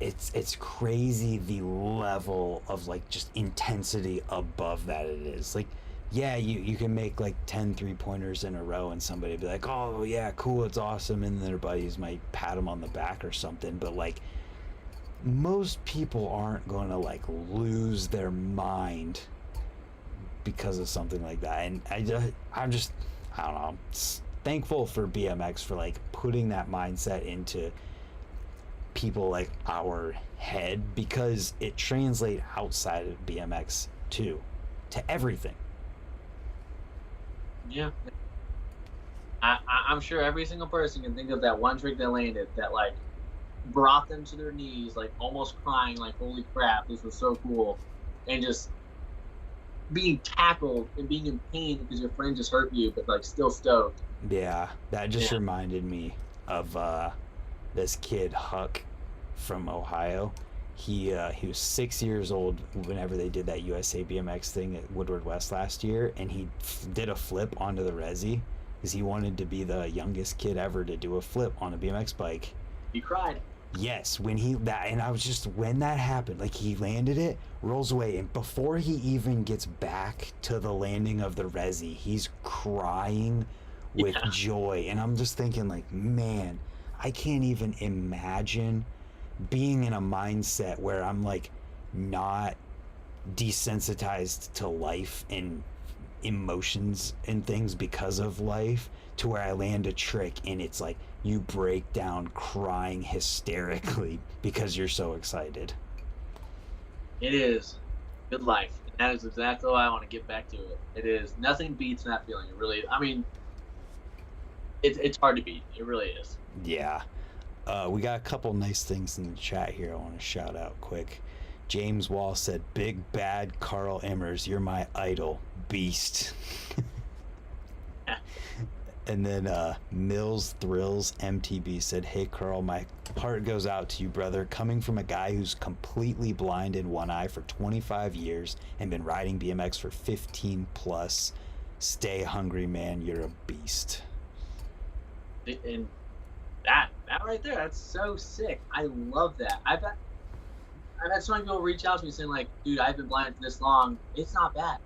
it's crazy the level of like just intensity above that it is. Like, yeah, you can make like 10 3-pointers in a row and somebody be like, oh yeah, cool, it's awesome, and their buddies might pat them on the back or something, but like, most people aren't going to like lose their mind because of something like that. And I'm just I don't know, thankful for BMX for like putting that mindset into people like our head, because it translates outside of BMX too, to everything. Yeah. I'm sure every single person can think of that one trick they landed that like brought them to their knees, like almost crying, like, holy crap, this was so cool, and just being tackled and being in pain because your friend just hurt you, but like still stoked. Yeah, that just reminded me of this kid Huck from Ohio. He was 6 years old whenever they did that USA BMX thing at Woodward West last year, and he did a flip onto the resi because he wanted to be the youngest kid ever to do a flip on a BMX bike. He cried. Yes, and I was just, when that happened, like he landed it, rolls away, and before he even gets back to the landing of the resi, he's crying with Yeah. joy. And I'm just thinking, like, man, I can't even imagine being in a mindset where I'm like not desensitized to life and emotions and things because of life, to where I land a trick and it's like you break down crying hysterically because you're so excited. It is good life. And that is exactly why I want to get back to it. It is nothing beats that feeling. It really, I mean, it's hard to beat. It really is. Yeah. We got a couple nice things in the chat here I want to shout out quick. James Wall said, "Big bad Karl Immers, you're my idol, beast." And then Mills Thrills MTB said, "Hey Karl, my heart goes out to you, brother. Coming from a guy who's completely blind in one eye for 25 years and been riding BMX for 15 plus. Stay hungry, man. You're a beast." And that right there, that's so sick. I love that. I've had so many people reach out to me saying like, "Dude, I've been blind for this long. It's not bad.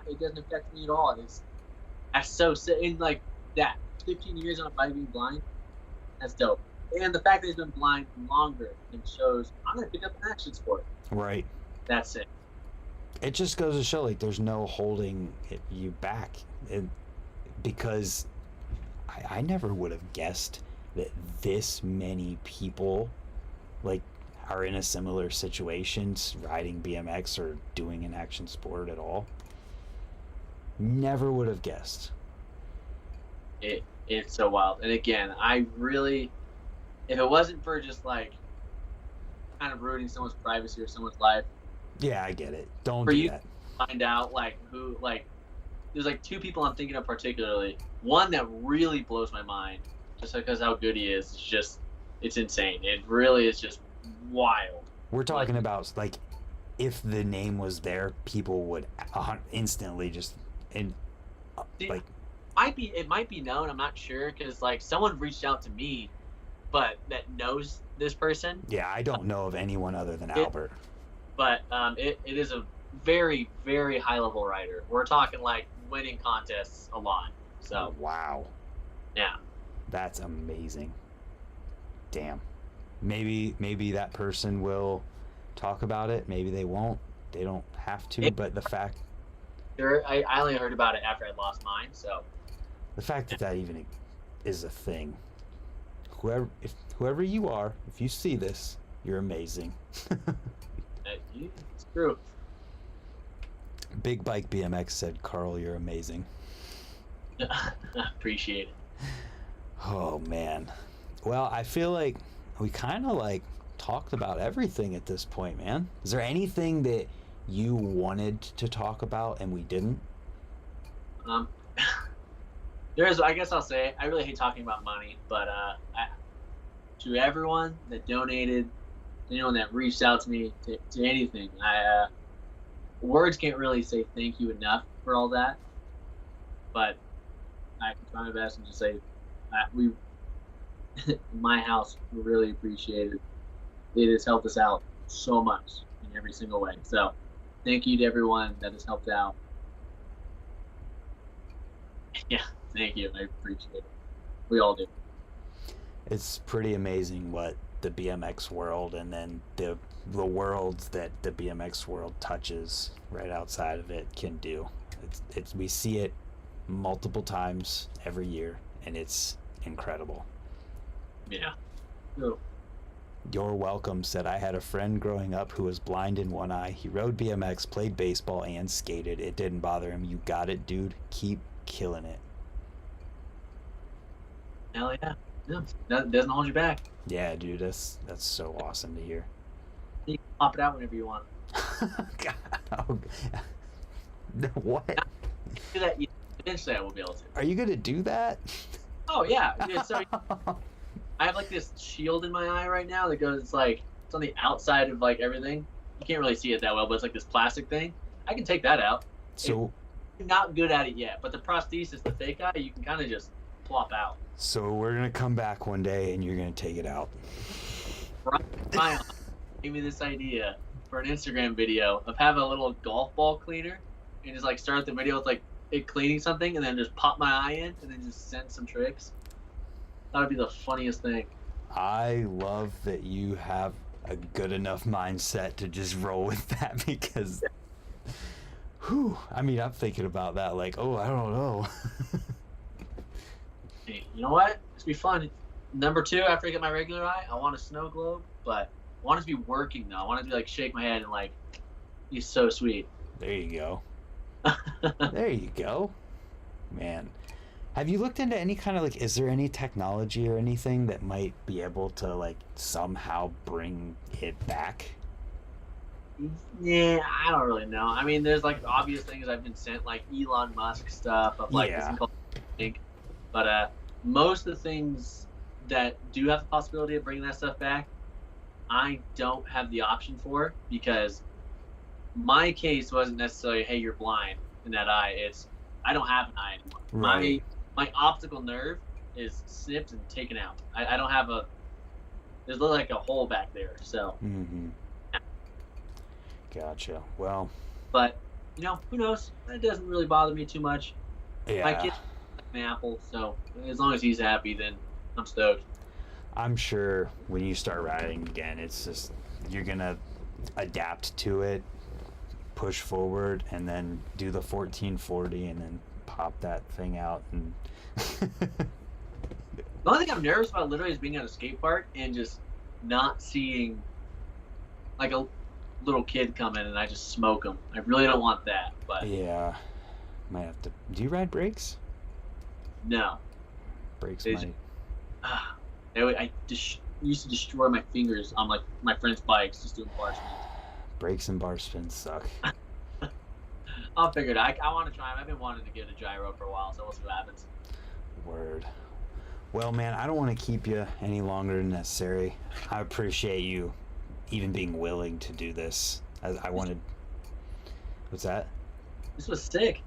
It doesn't affect me at all." That's so sick. And like that, 15 years on a bike being blind, that's dope. And the fact that he's been blind longer and shows I'm gonna pick up an action sport. Right. That's it. It just goes to show, like, there's no holding you back. Because I never would have guessed that this many people, like, are in a similar situation, riding BMX or doing an action sport at all. Never would have guessed. It's so wild. And again, I really, if it wasn't for just like kind of ruining someone's privacy or someone's life, Yeah, I get it. Don't for do you that. to find out like who, like, there's like two people I'm thinking of particularly. One that really blows my mind just because how good he is. It's just, it's insane. It really is just wild. We're talking about, like, if the name was there, people would instantly just, and like, It might be known. I'm not sure because like someone reached out to me, but that knows this person. yeah, I don't know of anyone other than Albert. But it is a very, very high level rider. We're talking like winning contests a lot. So Wow, yeah, that's amazing. Damn. Maybe that person will talk about it. Maybe they won't. They don't have to. But the fact I only heard about it after I lost mine. So that even is a thing. Whoever you are, if you see this, you're amazing. it's true. Big Bike BMX said, "Karl, you're amazing." Appreciate it. Oh man. Well, I feel like we kind of like talked about everything at this point, man. Is there anything that you wanted to talk about and we didn't? I guess I'll say, I really hate talking about money, but to everyone that donated, anyone that reached out to me to anything, words can't really say thank you enough for all that. But I can try my best and just say we, in my house, we really appreciate it. It has helped us out so much in every single way. So thank you to everyone that has helped out. Yeah, thank you. I appreciate it. We all do. It's pretty amazing what the BMX world and then the worlds that the BMX world touches right outside of it can do. It's we see it multiple times every year, and it's incredible. Yeah. So, You're welcome said, "I had a friend growing up who was blind in one eye. He rode BMX, played baseball, and skated. It didn't bother him. You got it, dude. Keep killing it." hell yeah. No, that doesn't hold you back. Yeah, dude, that's so awesome to hear. You can pop it out whenever you want. God, oh, what? Do that. Eventually, I will be able to. Are you gonna do that? Oh yeah. So I have like this shield in my eye right now that goes. It's on the outside of like everything. You can't really see it that well, but it's like this plastic thing. I can take that out. So I'm not good at it yet, but the prosthesis, the fake eye, you can kind of just plop out. So we're gonna come back one day and you're gonna take it out. Right. my aunt gave me this idea for an Instagram video of having a little golf ball cleaner and just like start the video with like it cleaning something and then just pop my eye in and then just send some tricks. That would be the funniest thing. I love that you have a good enough mindset to just roll with that because, whew, I mean, I'm thinking about that like, oh, I don't know. Hey, you know what? It's be fun. Number 2, after I get my regular eye, I want a snow globe, but I want it to be working though. I want it to be like shake my head and like, he's so sweet. There you go. There you go. Man. Have you looked into any kind of like, is there any technology or anything that might be able to like somehow bring it back? Yeah, I don't really know. I mean, there's like obvious things I've been sent, like Elon Musk stuff of like this thing called Think. But most of the things that do have the possibility of bringing that stuff back, I don't have the option for because my case wasn't necessarily, hey, you're blind in that eye. It's I don't have an eye anymore. Right. My optical nerve is snipped and taken out. I don't have a. There's like a hole back there. So. Mm-hmm. Yeah. Gotcha. Well. But you know, who knows? That doesn't really bother me too much. Yeah. My kid an apple, so as long as he's happy, then I'm stoked. I'm sure when you start riding again, it's just you're gonna adapt to it, push forward, and then do the 1440, and then pop that thing out. And The only thing I'm nervous about literally is being at a skate park and just not seeing like a little kid come in and I just smoke him. I really don't want that, but yeah, might have to. Do you ride brakes? no. Brakes They might. I used to destroy my fingers on like my friends' bikes just doing bar spins. Brakes and bar spins suck. I'll figure it out. I want to try them. I've been wanting to get a gyro for a while, so we'll see what happens. Word. Well, man, I don't want to keep you any longer than necessary. I appreciate you even being willing to do this. I wanted. What's that? This was sick.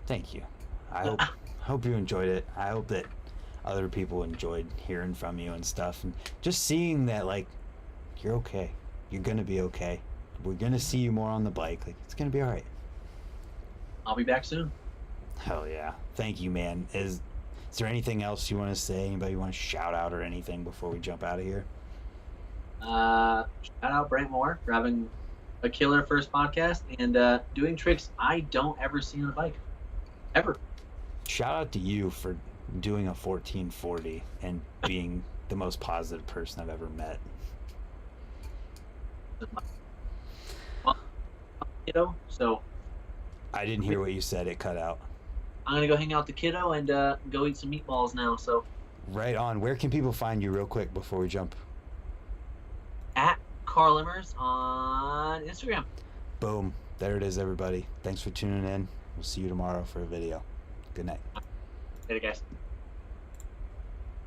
Thank you. I hope you enjoyed it. I hope that other people enjoyed hearing from you and stuff, and just seeing that like you're okay. You're gonna be okay. We're gonna see you more on the bike. Like it's gonna be all right. I'll be back soon. Hell yeah. Thank you, man. Is there anything else you want to say? Anybody you want to shout out or anything before we jump out of here? Shout out Brent Moore for having a killer first podcast and doing tricks I don't ever see on a bike. Ever. Shout out to you for doing a 1440 and being the most positive person I've ever met. Well, kiddo, so I didn't hear what you said. It cut out. I'm gonna go hang out with the kiddo and go eat some meatballs now. So Right on. Where can people find you real quick before we jump? at Karl Immers on Instagram. Boom. There it is, everybody. Thanks for tuning in. We'll see you tomorrow for a video. Good night. Later, guys.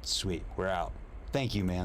Sweet. We're out. Thank you, man.